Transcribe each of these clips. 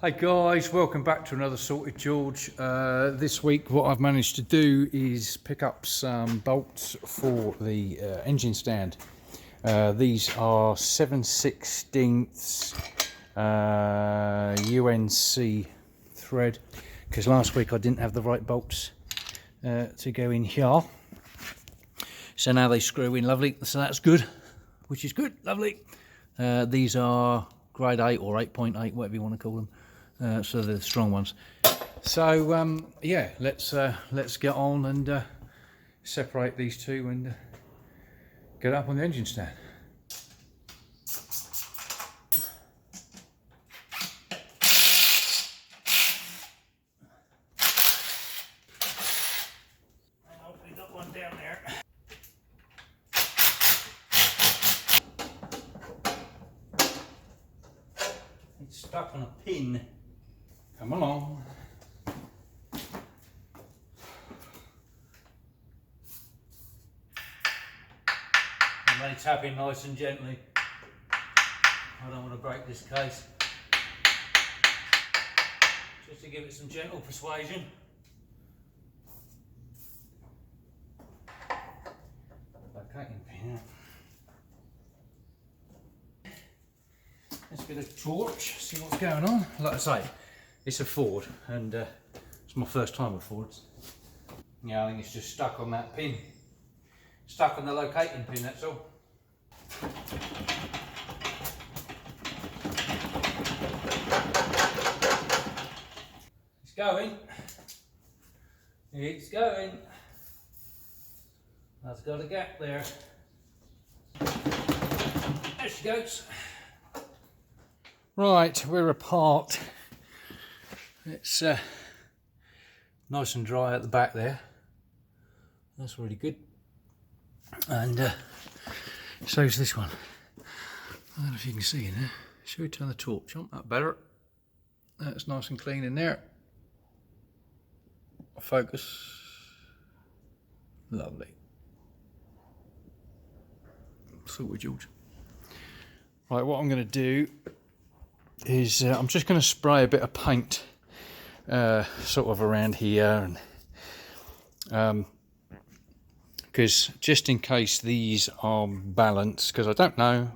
Hey guys, welcome back to another Sorted George. This week what I've managed to do is pick up some bolts for the engine stand. These are 7/16 UNC thread, because last week I didn't have the right bolts to go in here. So now they screw in lovely, so that's good, which is good, lovely. These are grade 8 or 8.8, whatever you want to call them. So they're the strong ones. So yeah, let's get on and separate these two and get up on the engine stand. We got one down there. It's stuck on a pin. Come along. I'm only tapping nice and gently. I don't want to break this case. Just to give it some gentle persuasion. Locating pin. Let's get a torch, see what's going on. Like I say, it's a Ford, and it's my first time with Fords. Yeah, I think it's just stuck on that pin. Stuck on the locating pin, that's all. It's going. It's going. That's got a gap there. There she goes. Right, we're apart. It's nice and dry at the back there. That's really good. And so is this one. I don't know if you can see in there. Should we turn the torch on? That better. That's nice and clean in there. Focus. Lovely. Sorted, George. Right, what I'm going to do is I'm just going to spray a bit of paint sort of around here, and because just in case these are balanced, because I don't know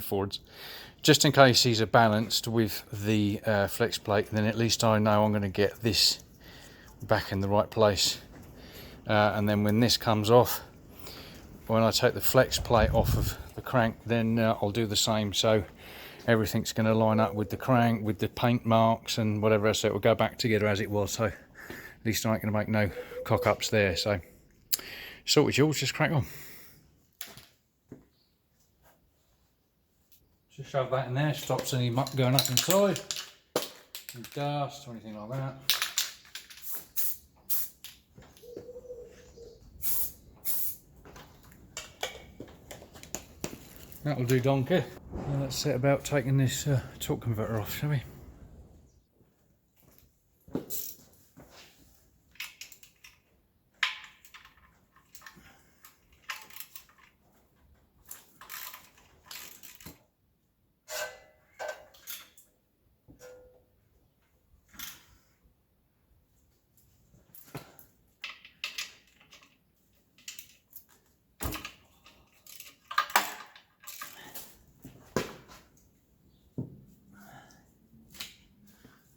Fords, just in case these are balanced with the flex plate, then at least I know I'm going to get this back in the right place, and then when this comes off, when I take the flex plate off of the crank, then I'll do the same, so everything's going to line up with the crank, with the paint marks and whatever else, so it will go back together as it was, so at least I ain't going to make no cock-ups there. So Sorted George, just crack on. Just shove that in there, stops any muck going up inside, any dust or anything like that. That'll do, donkey. Now let's set about taking this torque converter off, shall we?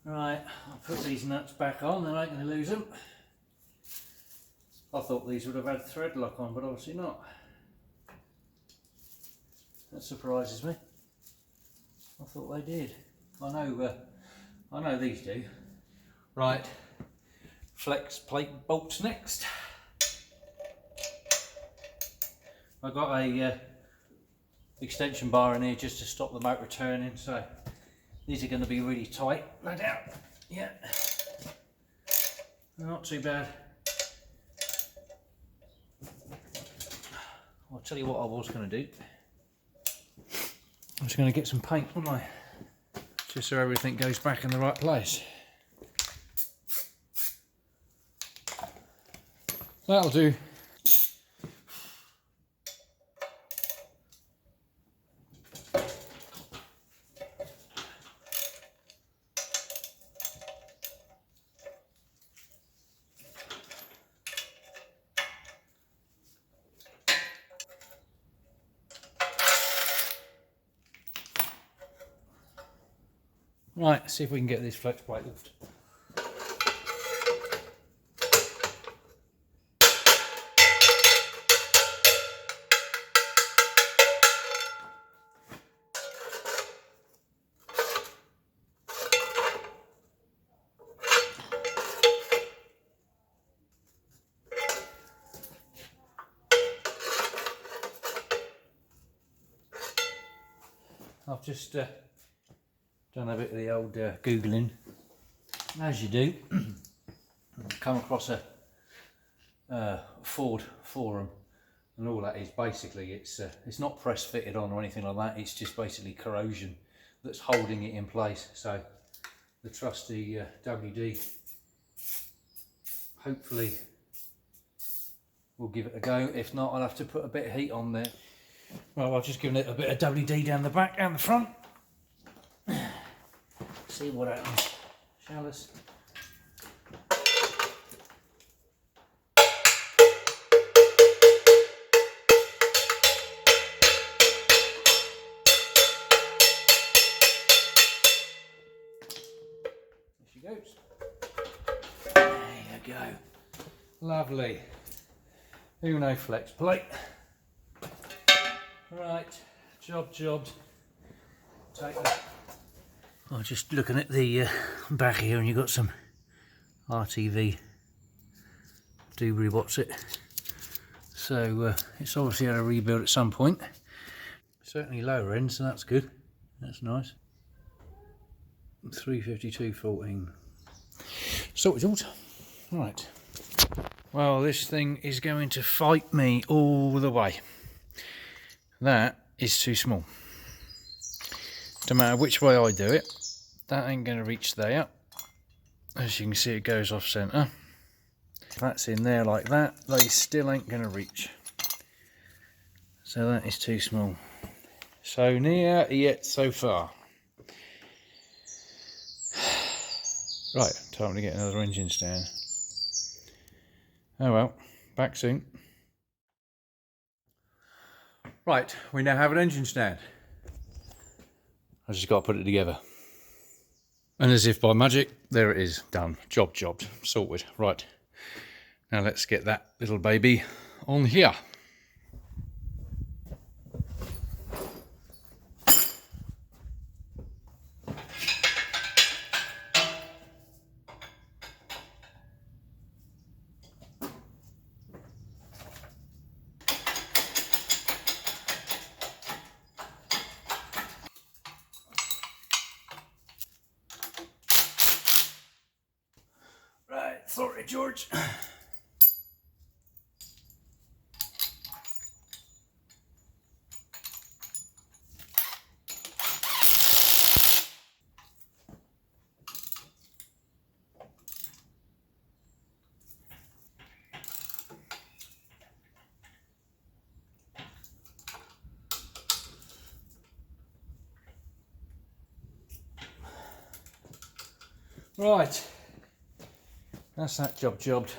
Right, I'll put these nuts back on, then I ain't going to lose them. I thought these would have had thread lock on, but obviously not. That surprises me. I thought they did. I know these do. Right, flex plate bolts next. I've got a extension bar in here just to stop the motor turning, so these are going to be really tight, no doubt. Yeah, not too bad. I'll tell you what I was going to do. I'm just going to get some paint, wasn't I? Just so everything goes back in the right place. That'll do. Right, let's see if we can get this flex plate lift. I've just done a bit of the old Googling, as you do. Come across a Ford forum, and all that is basically it's not press fitted on or anything like that. It's just basically corrosion that's holding it in place. So the trusty WD hopefully will give it a go. If not, I'll have to put a bit of heat on there. Well, I've just given it a bit of WD down the back and the front. See what happens, shall us? There she goes. There you go. Lovely. Uno flex plate. Right, jobbed. Take that. I'm just looking at the back here, and you've got some RTV Dewberry what's it. So it's obviously had a rebuild at some point. Certainly lower end, so that's good. That's nice. 352.14. So it's right. Well, this thing is going to fight me all the way. That is too small. No matter which way I do it, that ain't going to reach there. As you can see, it goes off centre. If that's in there like that, they still ain't going to reach. So that is too small. So near, yet so far. Right, time to get another engine stand. Oh well, back soon. Right, we now have an engine stand. I just got to put it together. And as if by magic, there it is, done. Jobbed, sorted. Right, now let's get that little baby on here. Sorry, George. Right. That's that jobbed.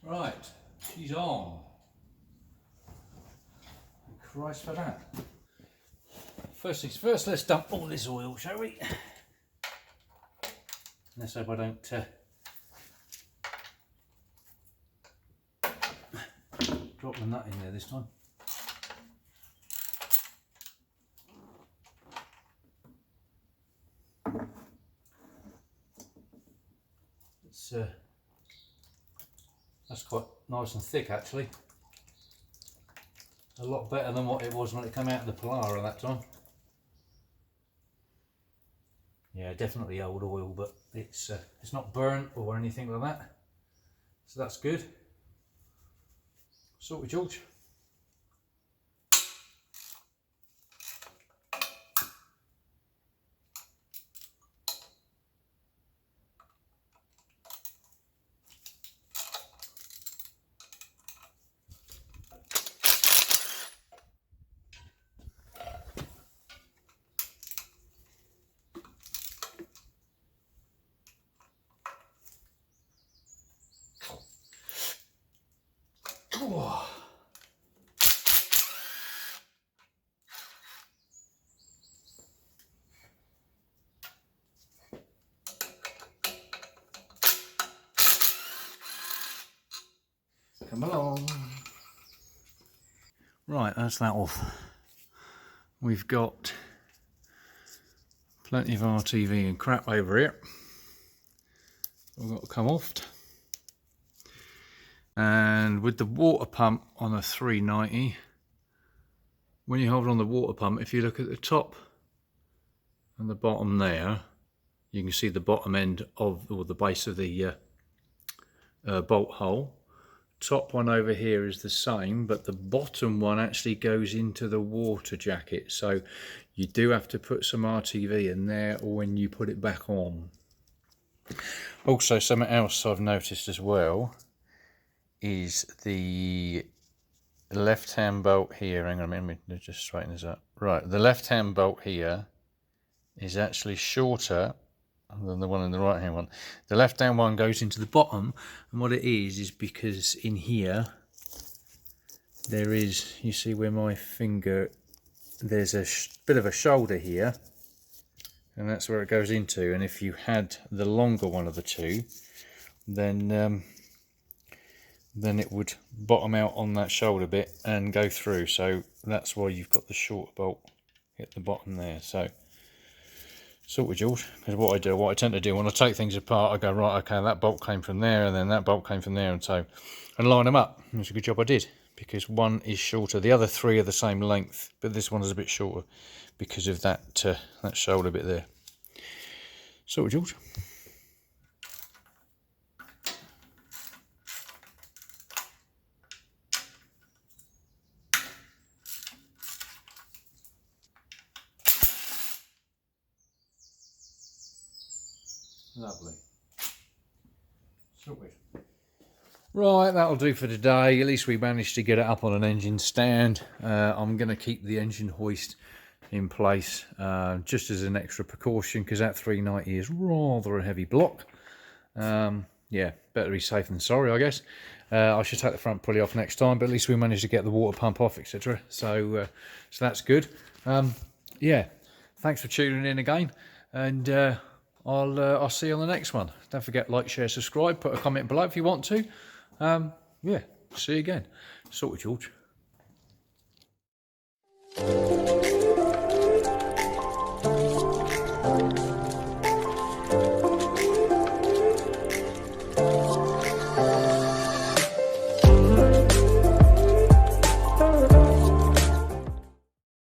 Right, she's on. Christ for that. First things first, let's dump all this oil, shall we? Let's hope I don't drop the nut in there this time. It's that's quite nice and thick actually. A lot better than what it was when it came out of the Polara that time. Yeah, definitely old oil, but it's not burnt or anything like that. So that's good. Sorted, George. Come along. Right, that's that off. We've got plenty of RTV and crap over here. We've got to come off. And with the water pump on a 390, when you hold on the water pump, if you look at the top and the bottom there, you can see the bottom end of, or the base of the bolt hole. Top one over here is the same, but the bottom one actually goes into the water jacket, so you do have to put some RTV in there when you put it back on. Also, something else I've noticed as well is the left hand bolt here. Hang on a minute, let me just straighten this up. Right, the left hand bolt here is actually shorter than the one in the right hand one. The left hand one goes into the bottom, and what it is because in here there is, you see where my finger, there's a bit of a shoulder here, and that's where it goes into. And if you had the longer one of the two, then it would bottom out on that shoulder bit and go through. So that's why you've got the shorter bolt at the bottom there. So sorted, George. Because what I tend to do when I take things apart, I go, right, okay, that bolt came from there, and then that bolt came from there, and so, and line them up. And it's a good job I did, because one is shorter. The other three are the same length, but this one is a bit shorter because of that that shoulder bit there. Sorted, George. Lovely. Sorted. Right, that'll do for today. At least we managed to get it up on an engine stand. I'm going to keep the engine hoist in place just as an extra precaution, because that 390 is rather a heavy block. Yeah, better be safe than sorry, I guess. I should take the front pulley off next time, but at least we managed to get the water pump off, etc. So that's good. Yeah, thanks for tuning in again, and I'll see you on the next one. Don't forget, like, share, subscribe, put a comment below if you want to. Yeah, see you again. Sorted, George.